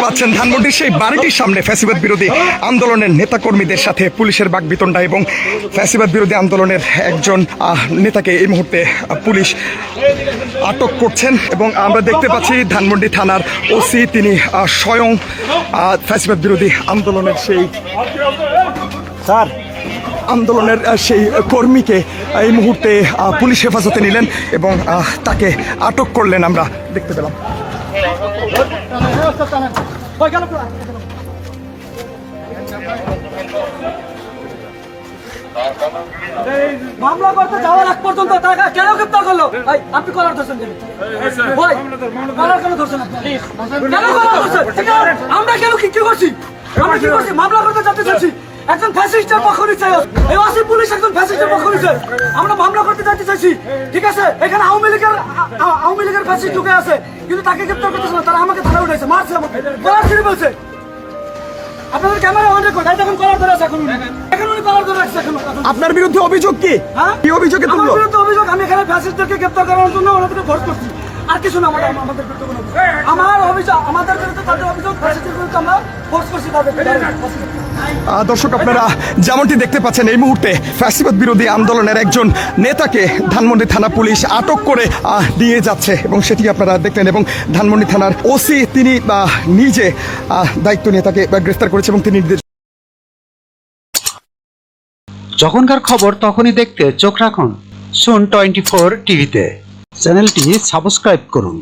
পাচ্ছেন ধানমন্ডির সেই বাড়িটির সামনে ফ্যাসিবাদ বিরোধী আন্দোলনের নেতাকর্মীদের সাথে পুলিশের বাকবিতণ্ডা এবং ফ্যাসিবাদ বিরোধী আন্দোলনের একজন নেতাকে এই মুহূর্তে পুলিশ আটক করছেন এবং আমরা দেখতে পাচ্ছি ধানমন্ডি থানার ওসি তিনি স্বয়ং ফ্যাসিবাদ বিরোধী আন্দোলনের সেই আন্দোলনের সেই কর্মীকে এই মুহূর্তে পুলিশ হেফাজতে নিলেন এবং তাকে আটক করলেন আমরা দেখতে পেলাম। মামলা করতে যাওয়ার আগ পর্যন্ত টাকা কেন গ্রেপ্তার করলো? আপনি কলার ধরছেন কেন? কলার কেন ধরছেন? কেন কলার ধরছেন? আমরা কেন কি করছি? আমরা কি করছি? মামলা করতে যেতে চাচ্ছি, একজন ফ্যাসিস্টের পক্ষ নিচ্ছে, এই ওসি পুলিশ একজন ফ্যাসিস্টের পক্ষ নিচ্ছে, আমরা মামলা করতে যেতে চাইছি। ঠিক আছে, এখানে আওয়ামী লীগের ফ্যাসিস্ট ঢুকে আছে, কিন্তু তাকে গ্রেপ্তার করতেছে না, তারা আমাকে থানায় উঠেছে, মারছে আমাকে, কলার ছিঁড়ে বলছে। আপনাদের ক্যামেরা অন রেকর্ড, দেখুন কলার ধরে আছে এখন উনি কলার ধরে রাখছে এখন। আপনার বিরুদ্ধে অভিযোগ কি? কি অভিযোগে তুললো? আমার বিরুদ্ধে অভিযোগ, আমি এখানে ফ্যাসিস্টদেরকে গ্রেপ্তার করার জন্য ওনাদেরকে ভোট করছি, আর কিছু না। আমাদের বিরুদ্ধে কোনো আমার অভিযোগ, আমাদের বিরুদ্ধে তাদের অভিযোগ, ফ্যাসিস্টের বিরুদ্ধে আমরা ভোট করছি তাদেরকে। দর্শক, আপনারা যেমনটি দেখতে পাচ্ছেন এই মুহূর্তে ফ্যাসিবাদ বিরোধী আন্দোলনের একজন নেতাকে ধানমন্ডি থানা পুলিশ আটক করে নিয়ে যাচ্ছে এবং সেটি আপনারা দেখলেন এবং ধানমন্ডি থানার ওসি তিনি নিজে দায়িত্ব নিয়ে তাকে গ্রেফতার করেছে এবং তিনি যখনকার খবর তখনই দেখতে চোখ রাখুন সুন 24 টিভিতে। চ্যানেলটি সাবস্ক্রাইব করুন।